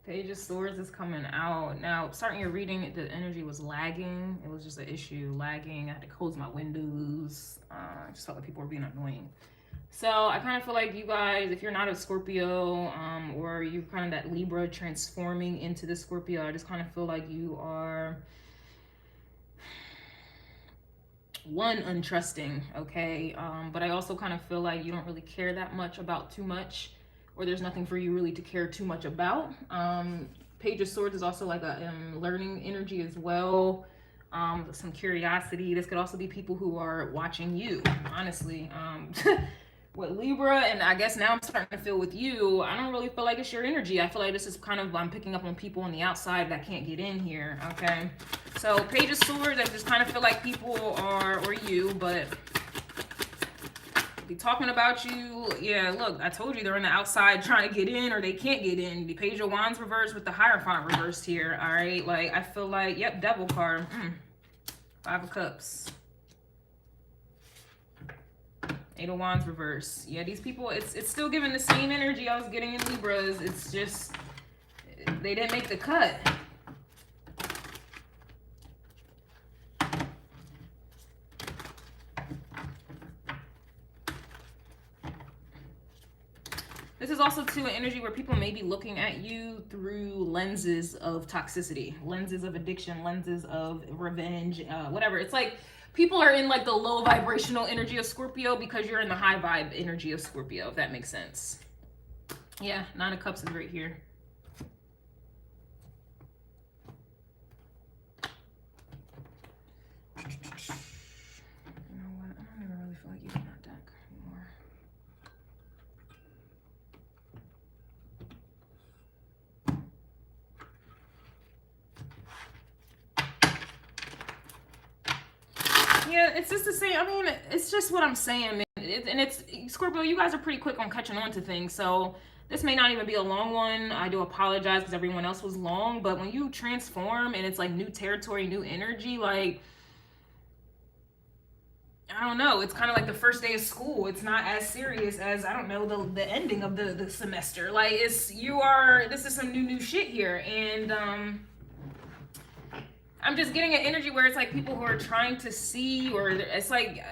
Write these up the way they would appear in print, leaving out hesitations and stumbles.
Page of Swords is coming out. Now, starting your reading, the energy was lagging. It was just an issue, lagging. I had to close my windows. I just felt like people were being annoying. So I kind of feel like you guys, if you're not a Scorpio, or you're kind of that Libra transforming into the Scorpio, I just kind of feel like you are, one, untrusting, okay? But I also kind of feel like you don't really care that much about too much, or there's nothing for you really to care too much about. Page of Swords is also like a learning energy as well. Some curiosity. This could also be people who are watching you, honestly. With Libra, and I guess now I'm starting to feel with you, I don't really feel like it's your energy. I feel like this is kind of, I'm picking up on people on the outside that can't get in here, okay? So Page of Swords, I just kind of feel like people are, or you, but be talking about you. Yeah, look, I told you they're on the outside trying to get in, or they can't get in. The Page of Wands reversed with the Hierophant reversed here, all right? Like, I feel like, yep, Devil card. Five of Cups. Eight of Wands reverse. Yeah, these people, it's still giving the same energy I was getting in Libras. It's just, they didn't make the cut. This is also, too, an energy where people may be looking at you through lenses of toxicity, lenses of addiction, lenses of revenge, whatever. It's like people are in like the low vibrational energy of Scorpio because you're in the high vibe energy of Scorpio, if that makes sense. Yeah, Nine of Cups is right here. You know what? I don't even really feel like using that deck anymore. Yeah, it's just the same. I mean, it's just what I'm saying, man. And it's Scorpio, you guys are pretty quick on catching on to things. So this may not even be a long one. I do apologize because everyone else was long. But when you transform and it's like new territory, new energy, like, I don't know. It's kind of like the first day of school. It's not as serious as, I don't know, the ending of the semester. Like, this is some new shit here. And I'm just getting an energy where it's like people who are trying to see, or it's like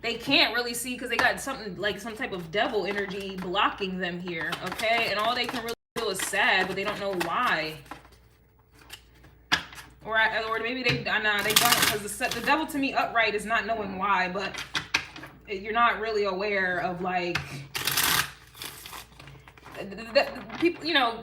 they can't really see because they got something like some type of devil energy blocking them here, okay? And all they can really feel is sad, but they don't know why. Or maybe they don't, because the devil to me upright is not knowing why, but you're not really aware of like the people, you know.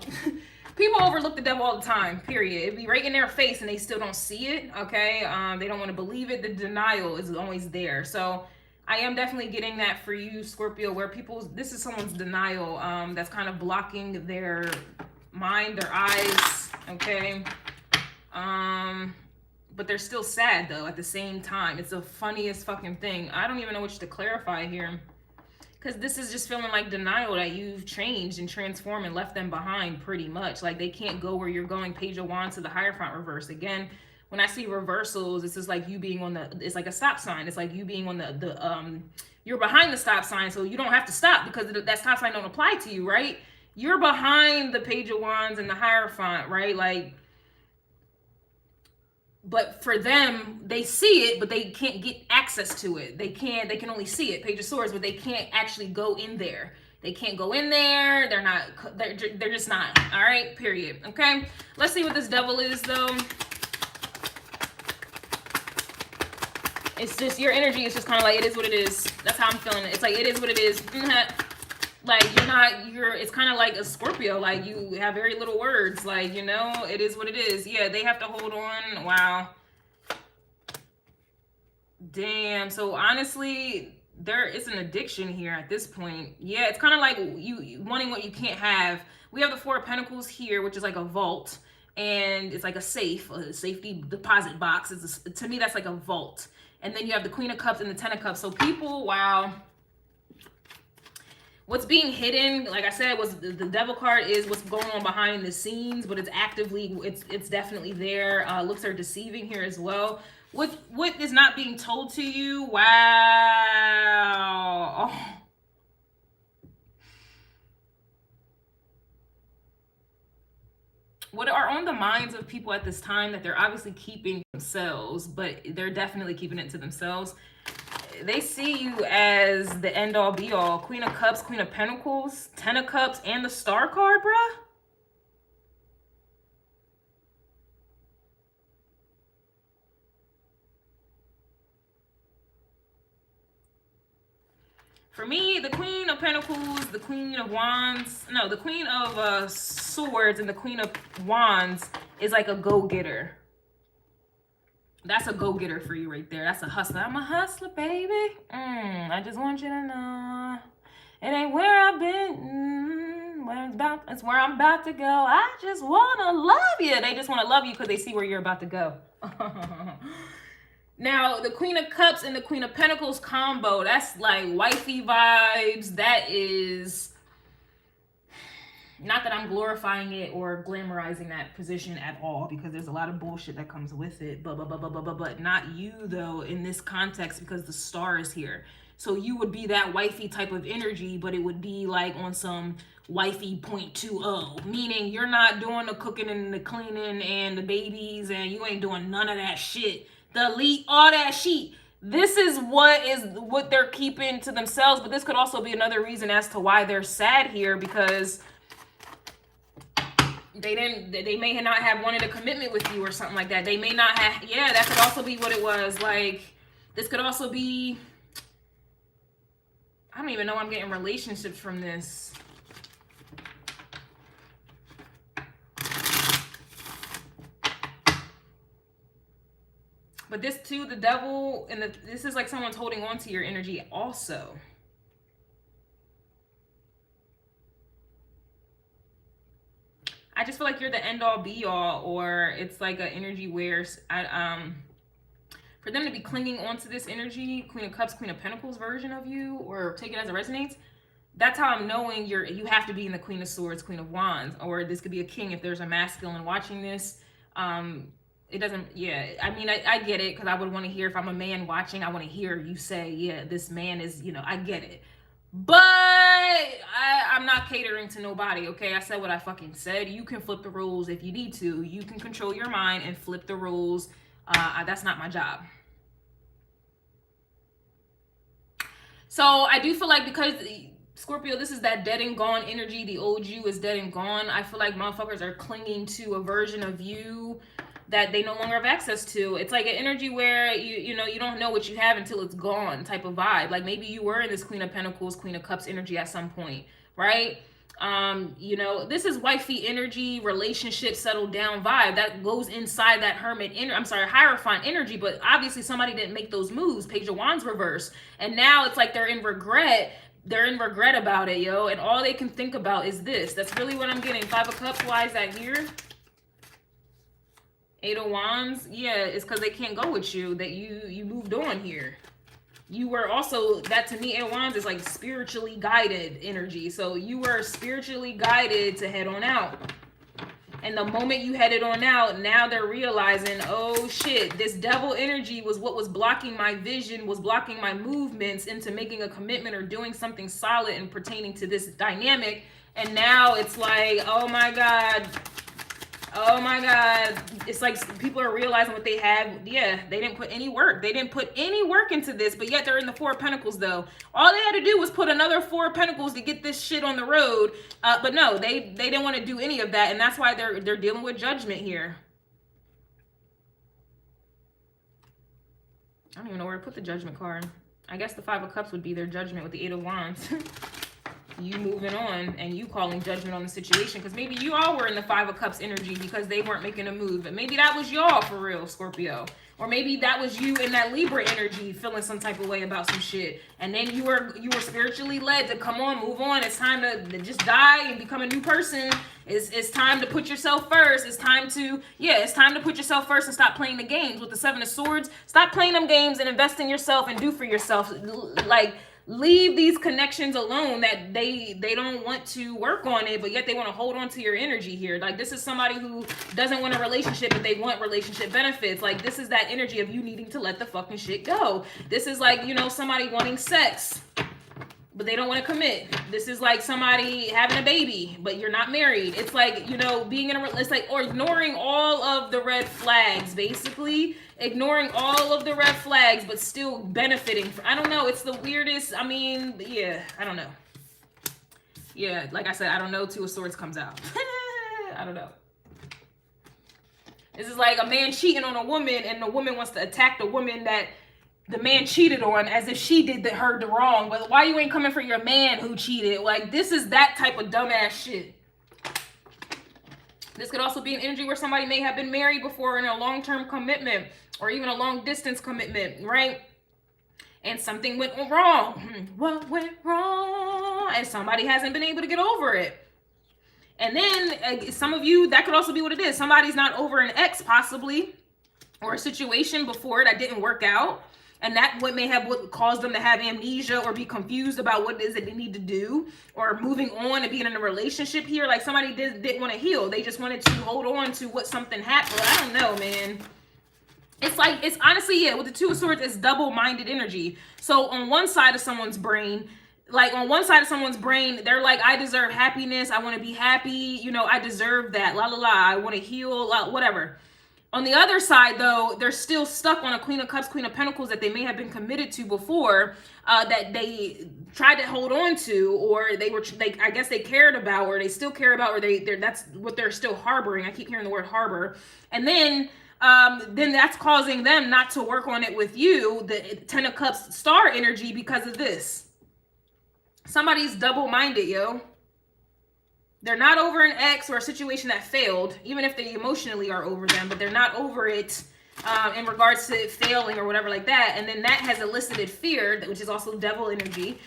People overlook the devil all the time, period. It'd be right in their face and they still don't see it, okay? They don't want to believe it. The denial is always there. So I am definitely getting that for you, Scorpio, where this is someone's denial that's kind of blocking their mind, their eyes, okay? But they're still sad, though, at the same time. It's the funniest fucking thing. I don't even know which to clarify here. Because this is just feeling like denial that you've changed and transformed and left them behind pretty much. Like they can't go where you're going. Page of Wands to the Hierophant reverse. Again, when I see reversals, this is like you being on it's like a stop sign. It's like you being on you're behind the stop sign, so you don't have to stop because that stop sign don't apply to you, right? You're behind the Page of Wands and the Hierophant, right? Like, but for them, they see it, but they can't get access to it. They can only see it, Page of Swords, but they can't actually go in there. They can't go in there. They're just not. All right, period. Okay, let's see what this devil is, though. It's just, your energy is just kind of like, it is what it is. That's how I'm feeling it. It's like, it is what it is. Like, it's kind of like a Scorpio. Like, you have very little words. Like, you know, it is what it is. Yeah, they have to hold on. Wow. Damn. So, honestly, there is an addiction here at this point. Yeah, it's kind of like you wanting what you can't have. We have the Four of Pentacles here, which is like a vault. And it's like a safe, a safety deposit box. To me, that's like a vault. And then you have the Queen of Cups and the Ten of Cups. So, people, wow. What's being hidden, like I said, was the Devil card is what's going on behind the scenes, but it's actively, it's definitely there. Looks are deceiving here as well. What is not being told to you? Wow. Oh. I what are on the minds of people at this time that they're obviously keeping themselves, but they're definitely keeping it to themselves. They see you as the end all be all. Queen of Cups, Queen of Pentacles, Ten of Cups, and the Star card, bruh. For me, the Queen of Pentacles, the Queen of Wands, no, the Queen of Swords and the Queen of Wands is like a go-getter. That's a go-getter for you right there. That's a hustler. I'm a hustler, baby. I just want you to know it ain't where I've been. It's where I'm about to go. I just want to love you. They just want to love you because they see where you're about to go. Now, the Queen of Cups and the Queen of Pentacles combo, that's like wifey vibes. That is, not that I'm glorifying it or glamorizing that position at all, because there's a lot of bullshit that comes with it. But not you, though, in this context, because the star is here. So you would be that wifey type of energy, but it would be like on some wifey 0.20, meaning you're not doing the cooking and the cleaning and the babies, and you ain't doing none of that shit. Delete all that shit. This is what they're keeping to themselves, but this could also be another reason as to why they're sad here, because they may not have wanted a commitment with you or something like that. They may not have, yeah, that could also be what it was. Like, this could also be, I don't even know I'm getting relationships from this. But this too, the devil, and this is like someone's holding on to your energy also. I just feel like you're the end all be all, or it's like an energy where for them to be clinging onto this energy, Queen of Cups, Queen of Pentacles version of you, or take it as it resonates. That's how I'm knowing you have to be in the Queen of Swords, Queen of Wands, or this could be a king if there's a masculine watching this. It doesn't, yeah, I mean, I get it, because I would want to hear, if I'm a man watching, I want to hear you say, yeah, this man is, you know, I get it. But I'm not catering to nobody, okay? I said what I fucking said. You can flip the rules if you need to. You can control your mind and flip the rules. That's not my job. So I do feel like, because Scorpio, this is that dead and gone energy. The old you is dead and gone. I feel like motherfuckers are clinging to a version of you that they no longer have access to. It's like an energy where you know, you don't know what you have until it's gone type of vibe. Like maybe you were in this Queen of Pentacles, Queen of Cups energy at some point, right? You know, this is wifey energy, relationship settled down vibe that goes inside that Hierophant energy. But obviously somebody didn't make those moves. Page of Wands reverse, and now it's like they're in regret. They're in regret about it, yo, and all they can think about is this. That's really what I'm getting. Five of Cups, why is that here? Eight of Wands, yeah, it's because they can't go with you, that you moved on here. You were also, that to me, Eight of Wands is like spiritually guided energy. So you were spiritually guided to head on out. And the moment you headed on out, now they're realizing, oh shit, this devil energy was what was blocking my vision, was blocking my movements into making a commitment or doing something solid and pertaining to this dynamic. And now it's like, oh my God. Oh my God. It's like people are realizing what they have. Yeah, they didn't put any work. They didn't put any work into this, but yet they're in the Four of Pentacles though. All they had to do was put another Four of Pentacles to get this shit on the road. But no, they didn't want to do any of that. And that's why they're dealing with judgment here. I don't even know where to put the judgment card. I guess the Five of Cups would be their judgment with the Eight of Wands. You moving on and you calling judgment on the situation, because maybe you all were in the Five of Cups energy because they weren't making a move, but maybe that was y'all for real, Scorpio, or maybe that was you in that Libra energy feeling some type of way about some shit, and then you were spiritually led to come on, move on. It's time to just die and become a new person. It's time to put yourself first. It's time to put yourself first and stop playing the games with the Seven of Swords. Stop playing them games and invest in yourself and do for yourself. Like, leave these connections alone that they don't want to work on it, but yet they want to hold on to your energy here. Like, this is somebody who doesn't want a relationship, but they want relationship benefits. Like, this is that energy of you needing to let the fucking shit go. This is like, you know, somebody wanting sex. but they don't want to commit. This is like somebody having a baby, but you're not married. It's like, you know, being in a, it's like, or ignoring all of the red flags, basically. Ignoring all of the red flags, but still benefiting. I don't know. It's the weirdest. I mean, yeah, I don't know. Yeah, like I said, I don't know. Two of Swords comes out. I don't know. This is like a man cheating on a woman, and the woman wants to attack the woman that the man cheated on as if she did her the wrong. But why you ain't coming for your man who cheated? Like, this is that type of dumbass shit. This could also be an energy where somebody may have been married before in a long-term commitment or even a long-distance commitment, right? And something went wrong. What went wrong? And somebody hasn't been able to get over it. And then some of you, that could also be what it is. Somebody's not over an ex, possibly, or a situation before that didn't work out. And that what caused them to have amnesia or be confused about what it is that they need to do, or moving on and being in a relationship here. Like somebody didn't want to heal. They just wanted to hold on to what something happened. I don't know, man. It's like, it's honestly, yeah, with the Two of Swords, it's double-minded energy. So on one side of someone's brain, they're like, I deserve happiness. I want to be happy. You know, I deserve that. La, la, la. I want to heal, whatever. On the other side, though, they're still stuck on a Queen of Cups, Queen of Pentacles that they may have been committed to before, that they tried to hold on to, or I guess they cared about, or they still care about, or that's what they're still harboring. I keep hearing the word harbor. And then that's causing them not to work on it with you, the Ten of Cups star energy, because of this. Somebody's double-minded, yo. They're not over an ex or a situation that failed, even if they emotionally are over them, but they're not over it in regards to it failing or whatever like that. And then that has elicited fear, which is also devil energy,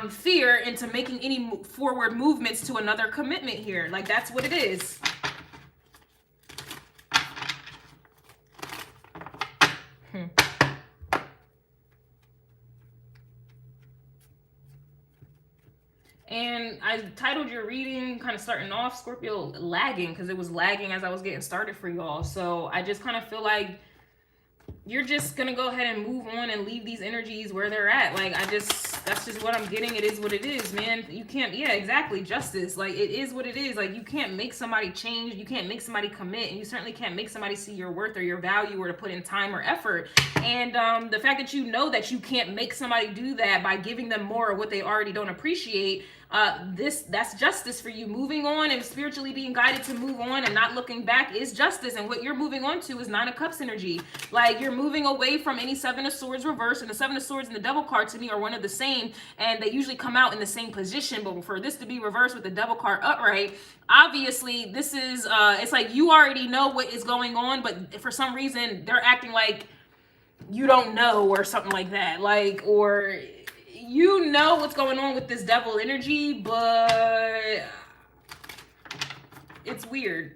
fear into making any forward movements to another commitment here. Like, that's what it is. And I titled your reading, kind of starting off, Scorpio, lagging, because it was lagging as I was getting started for y'all. So I just kind of feel like you're just going to go ahead and move on and leave these energies where they're at. Like, that's just what I'm getting. It is what it is, man. You can't, yeah, exactly, justice. Like, it is what it is. Like, you can't make somebody change. You can't make somebody commit. And you certainly can't make somebody see your worth or your value or to put in time or effort. And the fact that you know that you can't make somebody do that by giving them more of what they already don't appreciate, that's justice for you. Moving on and spiritually being guided to move on and not looking back is justice. And what you're moving on to is Nine of Cups energy. Like, you're moving away from any Seven of Swords reverse, and the Seven of Swords and the Devil card to me are one of the same, and they usually come out in the same position. But for this to be reversed with the Devil card upright, obviously this is it's like you already know what is going on, but for some reason they're acting like you don't know, or something like that. Like, or you know what's going on with this devil energy, but it's weird.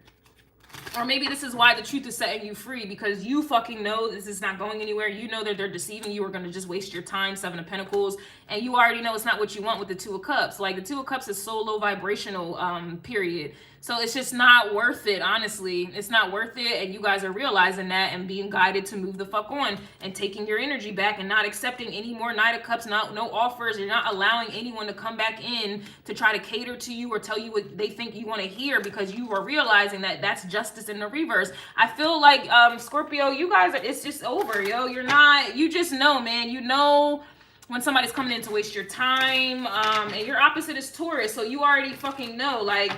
Or maybe this is why the truth is setting you free, because you fucking know this is not going anywhere. You know that they're deceiving you, or going to just waste your time, Seven of Pentacles, and you already know it's not what you want with the Two of Cups. Like, the Two of Cups is so low vibrational, period. So it's just not worth it, honestly. It's not worth it, and you guys are realizing that and being guided to move the fuck on and taking your energy back and not accepting any more Knight of Cups, no offers. You're not allowing anyone to come back in to try to cater to you or tell you what they think you want to hear, because you are realizing that that's justice in the reverse. I feel like, Scorpio, you guys are, it's just over, yo. You just know, man. You know when somebody's coming in to waste your time, and your opposite is Taurus, so you already fucking know. Like,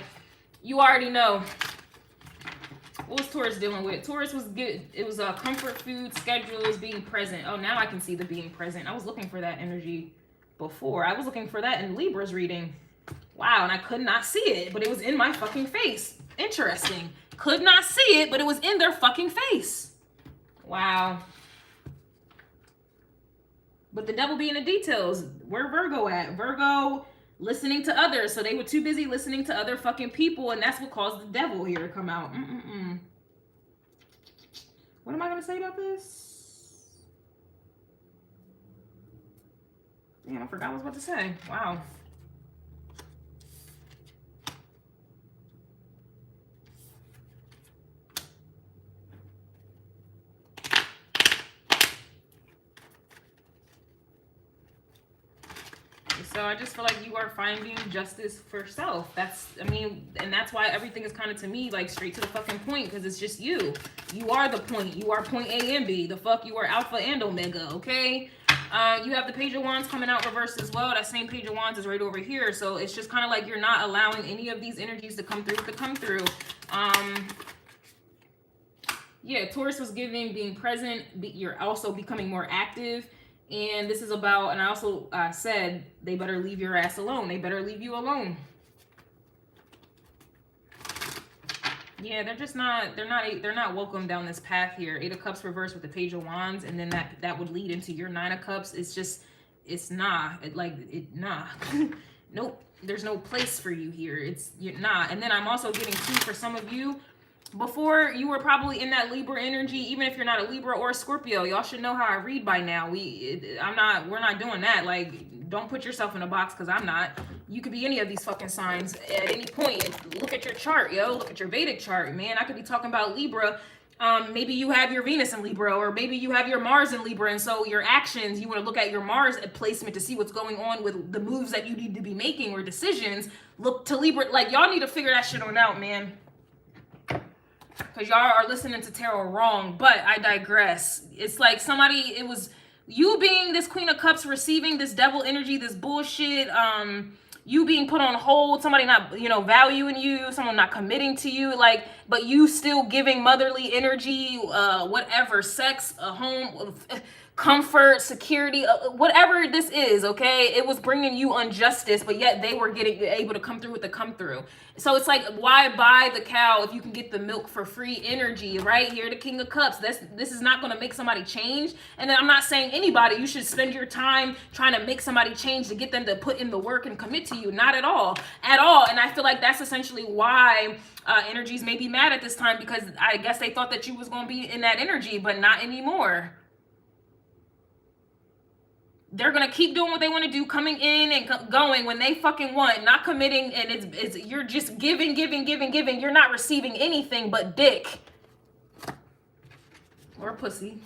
you already know. What was Taurus dealing with? Taurus was good. It was comfort food, schedules, being present. Oh, now I can see the being present. I was looking for that energy before. I was looking for that in Libra's reading. Wow, and I could not see it, but it was in my fucking face. Interesting. Could not see it, but it was in their fucking face. Wow. But the devil be in the details. Where Virgo at? Virgo listening to others. So they were too busy listening to other fucking people, and that's what caused the devil here to come out. What am I going to say about this? Damn, I forgot what I was about to say. Wow. So I just feel like you are finding justice for self. That's, I mean, and that's why everything is kind of, to me, like straight to the fucking point, because it's just you. You are the point. You are point A and B. The fuck, you are alpha and omega, okay? You have the Page of Wands coming out reversed as well. That same Page of Wands is right over here. So it's just kind of like you're not allowing any of these energies to come through. Yeah, Taurus was giving being present. You're also becoming more active. And this is about, and I also said, they better leave your ass alone. They better leave you alone. Yeah, they're just not, they're not welcome down this path here. 8 of Cups reversed with the Page of Wands, and then that would lead into your 9 of Cups. It's just, it's nah. Nah. Nope. There's no place for you here. You're not. And then I'm also getting too, for some of you, before you were probably in that Libra energy, even if you're not a Libra or a Scorpio, y'all should know how I read by now. We're not doing that. Like, don't put yourself in a box, because I'm not. You could be any of these fucking signs at any point. Look at your chart, yo. Look at your Vedic chart, man. I could be talking about Libra. Maybe you have your Venus in Libra, or maybe you have your Mars in Libra, and so your actions, you want to look at your Mars placement to see what's going on with the moves that you need to be making or decisions. Look to Libra. Like, y'all need to figure that shit on out, man. Because y'all are listening to tarot wrong, but I digress. It's like it was you being this Queen of Cups, receiving this devil energy, this bullshit, you being put on hold, somebody not, valuing you, someone not committing to you, like, but you still giving motherly energy, whatever, sex, a home, comfort, security, whatever this is, okay? It was bringing you injustice, but yet they were able to come through with the come through. So it's like, why buy the cow if you can get the milk for free energy, right? Here, the King of Cups. This is not going to make somebody change. And then I'm not saying anybody, you should spend your time trying to make somebody change to get them to put in the work and commit to you. Not at all. At all. And I feel like that's essentially why energies may be mad at this time, because I guess they thought that you was going to be in that energy, but not anymore. They're going to keep doing what they want to do, coming in and going when they fucking want, not committing, and it's you're just giving. You're not receiving anything but dick. Or pussy.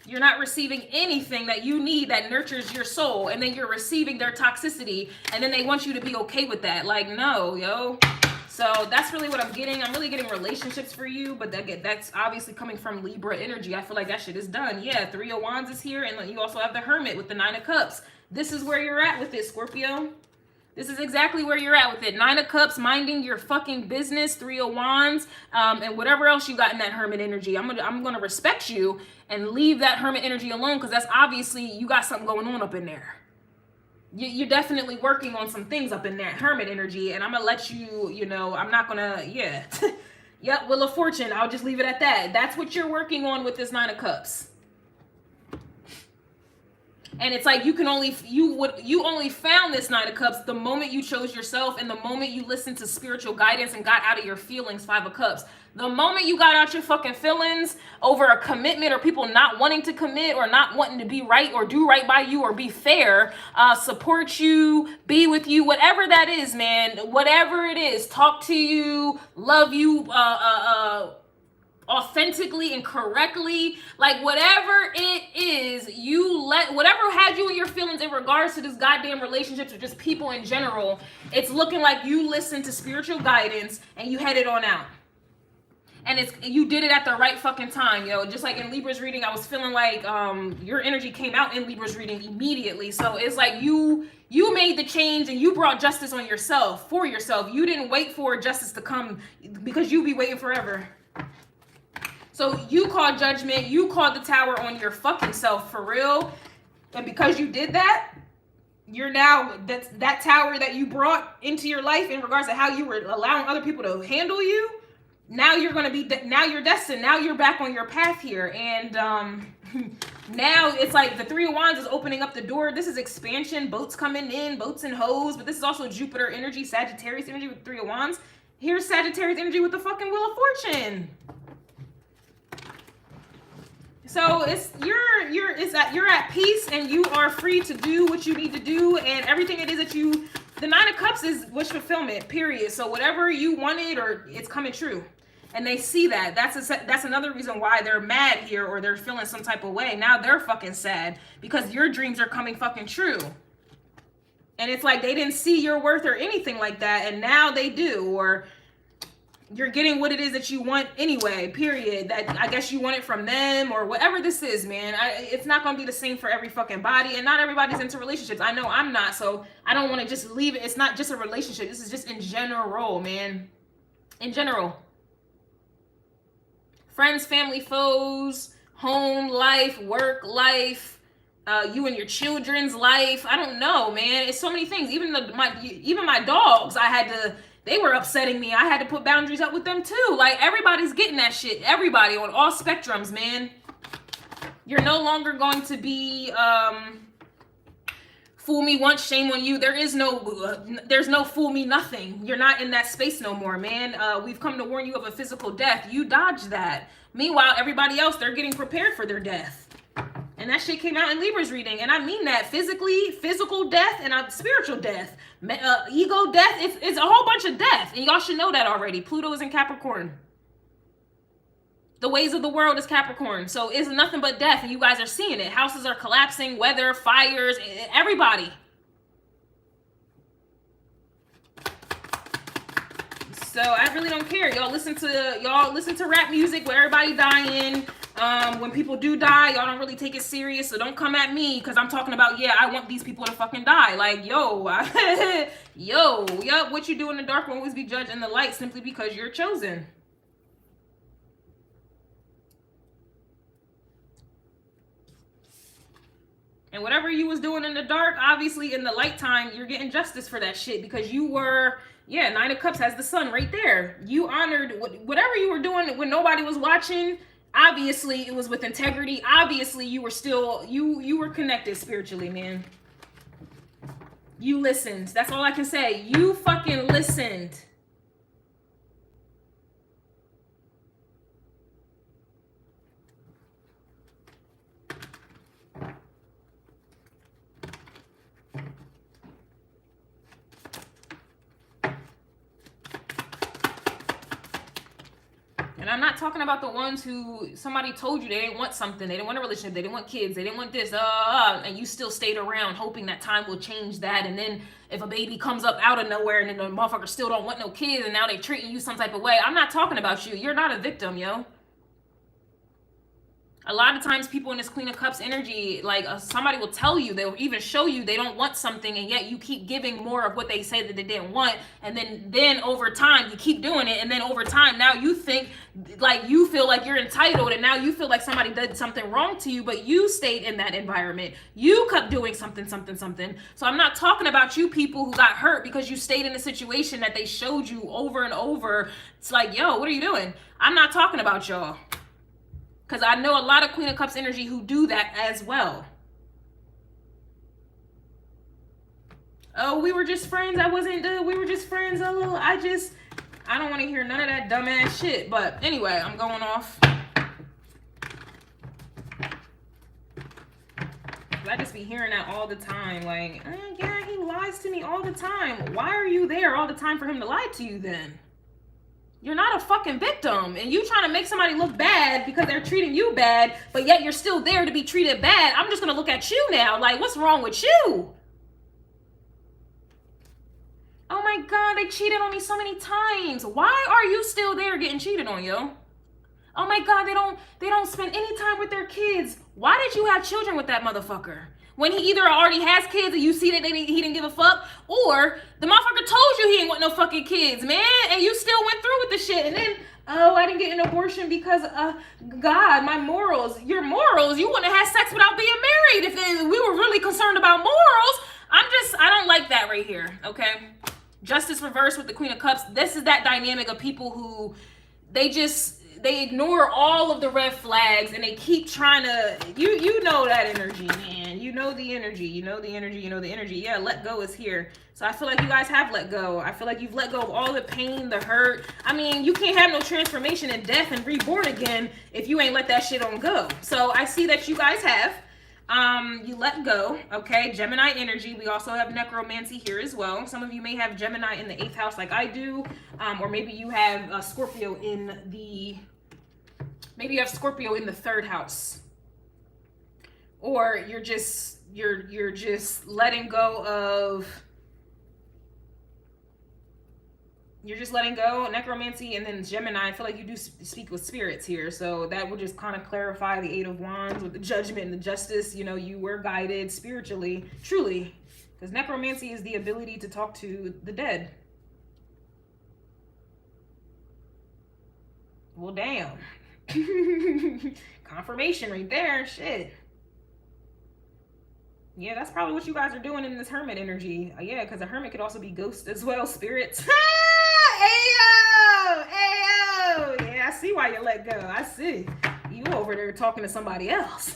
You're not receiving anything that you need that nurtures your soul, and then you're receiving their toxicity, and then they want you to be okay with that. Like, no, yo. So that's really what I'm getting. I'm really getting relationships for you, but that's obviously coming from Libra energy. I feel like that shit is done. Yeah, 3 of Wands is here, and you also have the Hermit with the 9 of Cups. This is where you're at with it, Scorpio. This is exactly where you're at with it. 9 of Cups, minding your fucking business. 3 of Wands, and whatever else you got in that Hermit energy. I'm gonna respect you and leave that Hermit energy alone, because that's obviously you got something going on up in there. You're definitely working on some things up in that Hermit energy, and I'm gonna let you, I'm not gonna, yeah. Yep, Wheel of Fortune, I'll just leave it at that. That's what you're working on with this 9 of Cups. And it's like you only found this 9 of Cups the moment you chose yourself, and the moment you listened to spiritual guidance and got out of your feelings, 5 of Cups. The moment you got out your fucking feelings over a commitment, or people not wanting to commit, or not wanting to be right or do right by you or be fair, support you, be with you, whatever that is, man, whatever it is, talk to you, love you, authentically and correctly, like whatever it is, whatever had you in your feelings in regards to this goddamn relationships or just people in general, it's looking like you listened to spiritual guidance and you headed on out. And you did it at the right fucking time, yo. Just like in Libra's reading, I was feeling like your energy came out in Libra's reading immediately. So it's like you made the change and you brought justice on yourself, for yourself. You didn't wait for justice to come, because you be waiting forever. So you called judgment, you called the tower on your fucking self, for real. And because you did that, you're now, that tower that you brought into your life in regards to how you were allowing other people to handle you, now you're going to be, now you're destined, now you're back on your path here. And now it's like the 3 of Wands is opening up the door. This is expansion, boats coming in, boats and hoes, but this is also Jupiter energy, Sagittarius energy with 3 of Wands. Here's Sagittarius energy with the fucking Wheel of Fortune. So you're at peace, and you are free to do what you need to do, and everything it is that the 9 of Cups is wish fulfillment, period. So whatever you wanted, or it's coming true, and they see that. That's another reason why they're mad here, or they're feeling some type of way. Now they're fucking sad because your dreams are coming fucking true. And it's like they didn't see your worth or anything like that, and now they do. Or you're getting what it is that you want anyway, period. That I guess you want it from them or whatever this is, man. It's not going to be the same for every fucking body, and not everybody's into relationships. I know I'm not, so I don't want to just leave it. It's not just a relationship. This is just in general, man. In general. Friends, family, foes, home life, work life, you and your children's life. I don't know, man. It's so many things. Even my dogs, they were upsetting me. I had to put boundaries up with them too. Like, everybody's getting that shit. Everybody on all spectrums, man. You're no longer going to be fool me once, shame on you. There's no fool me nothing. You're not in that space no more, man. We've come to warn you of a physical death. You dodged that. Meanwhile, everybody else, they're getting prepared for their death. And that shit came out in Libra's reading. And I mean that physically, physical death, and spiritual death. Ego death. It's a whole bunch of death. And y'all should know that already. Pluto is in Capricorn. The ways of the world is Capricorn. So it's nothing but death. And you guys are seeing it. Houses are collapsing, weather, fires, everybody. So I really don't care. Y'all listen to rap music where everybody dying. When people do die, y'all don't really take it serious. So don't come at me because I'm talking about, yeah, I want these people to fucking die. Like, yo, what you do in the dark will always be judged in the light simply because you're chosen. And whatever you was doing in the dark, obviously in the light time, you're getting justice for that shit because you were, yeah, Nine of Cups has the sun right there. You honored whatever you were doing when nobody was watching. Obviously, it was with integrity. Obviously, you were still, you were connected spiritually, man. You listened. That's all I can say. You fucking listened. And I'm not talking about the ones who somebody told you they didn't want something, they didn't want a relationship, they didn't want kids, they didn't want this, and you still stayed around hoping that time will change that. And then if a baby comes up out of nowhere and then the motherfucker still don't want no kids and now they treating you some type of way. I'm not talking about you. You're not a victim, yo. A lot of times people in this Queen of Cups energy, like somebody will tell you, they'll even show you they don't want something, and yet you keep giving more of what they say that they didn't want. And then over time you keep doing it, and then over time now you think like you feel like you're entitled, and now you feel like somebody did something wrong to you, but you stayed in that environment. You kept doing something. So I'm not talking about you people who got hurt because you stayed in a situation that they showed you over and over. It's like, yo, what are you doing? I'm not talking about y'all. Because I know a lot of Queen of Cups energy who do that as well. Oh, we were just friends. We were just friends. I don't want to hear none of that dumbass shit. But anyway, I'm going off. I just be hearing that all the time. Like, yeah, he lies to me all the time. Why are you there all the time for him to lie to you then? You're not a fucking victim, and you trying to make somebody look bad because they're treating you bad, but yet you're still there to be treated bad. I'm just going to look at you now. Like, what's wrong with you? Oh my God, they cheated on me so many times. Why are you still there getting cheated on, yo? Oh my God, they don't spend any time with their kids. Why did you have children with that motherfucker? When he either already has kids and you see that he didn't give a fuck, or the motherfucker told you he ain't want no fucking kids, man, and you still went through with the shit. And then, oh, I didn't get an abortion because, God, my morals. Your morals? You wouldn't have had sex without being married if we were really concerned about morals. I don't like that right here, okay? Justice reversed with the Queen of Cups. This is that dynamic of people who, they ignore all of the red flags and they keep trying to, you know that energy, man. You know the energy. Yeah, let go is here. So I feel like you guys have let go. I feel like you've let go of all the pain, the hurt. I mean, you can't have no transformation and death and reborn again if you ain't let that shit on go. So I see that you guys have. You let go, okay? Gemini energy. We also have necromancy here as well. Some of you may have Gemini in the 8th house like I do, or maybe you have Scorpio in the... Maybe you have Scorpio in the 3rd house. or you're just letting go of, you're just letting go. Necromancy, and then Gemini, I feel like you do speak with spirits here. So that would just kind of clarify the Eight of Wands with the Judgment and the Justice. You know, you were guided spiritually, truly. Because necromancy is the ability to talk to the dead. Well, damn. Confirmation right there. Shit. Yeah, that's probably what you guys are doing in this hermit energy. Yeah, because a hermit could also be ghost as well, spirits. Ayo! Ayo! Yeah, I see why you let go. I see. You over there talking to somebody else.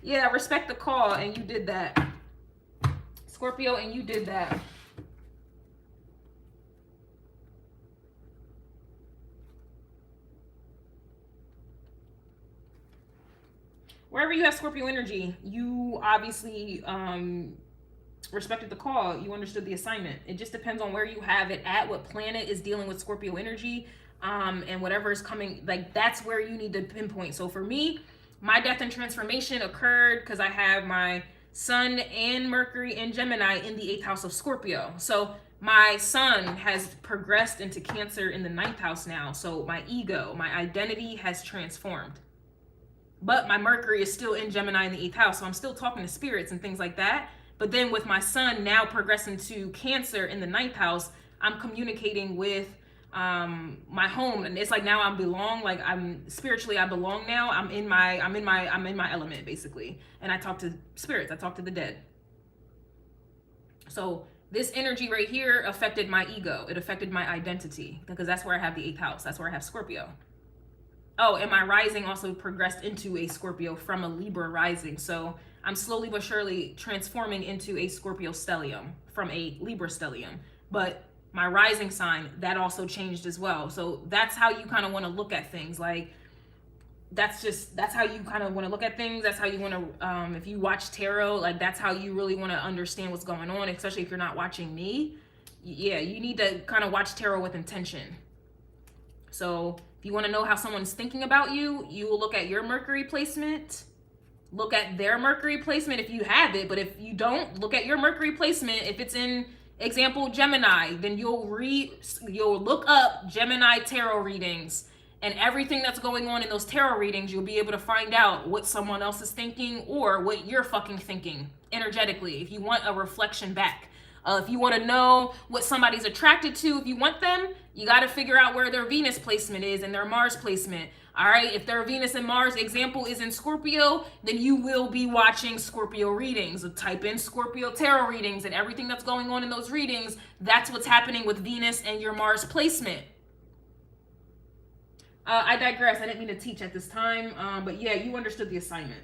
Yeah, respect the call, and you did that. Scorpio, and you did that. Wherever you have Scorpio energy, you obviously respected the call. You understood the assignment. It just depends on where you have it at, what planet is dealing with Scorpio energy, and whatever is coming. Like, that's where you need to pinpoint. So for me, my death and transformation occurred because I have my Sun and Mercury and Gemini in the 8th house of Scorpio. So my Sun has progressed into Cancer in the 9th house now. So my ego, my identity has transformed. But my Mercury is still in Gemini in the 8th house. So I'm still talking to spirits and things like that. But then with my Sun now progressing to Cancer in the 9th house, I'm communicating with my home. And it's like now I belong, like I'm spiritually, I belong now. I'm in my element basically. And I talk to spirits, I talk to the dead. So this energy right here affected my ego. It affected my identity because that's where I have the 8th house. That's where I have Scorpio. Oh, and my rising also progressed into a Scorpio from a Libra rising. So I'm slowly but surely transforming into a Scorpio stellium from a Libra stellium. But my rising sign, that also changed as well. So that's how you kind of want to look at things. Like, that's how you kind of want to look at things. That's how you want to, if you watch tarot, like that's how you really want to understand what's going on, especially if you're not watching me. Yeah, you need to kind of watch tarot with intention. So if you want to know how someone's thinking about you, you will look at your Mercury placement, look at their Mercury placement if you have it. But if you don't, look at your Mercury placement. If it's in, example, Gemini, then you'll look up Gemini tarot readings, and everything that's going on in those tarot readings, you'll be able to find out what someone else is thinking or what you're fucking thinking energetically. If you want a reflection back. If you want to know what somebody's attracted to, if you want them, you got to figure out where their Venus placement is and their Mars placement. All right. If their Venus and Mars example is in Scorpio, then you will be watching Scorpio readings. So type in Scorpio tarot readings, and everything that's going on in those readings, that's what's happening with Venus and your Mars placement. I digress. I didn't mean to teach at this time. But yeah, you understood the assignment.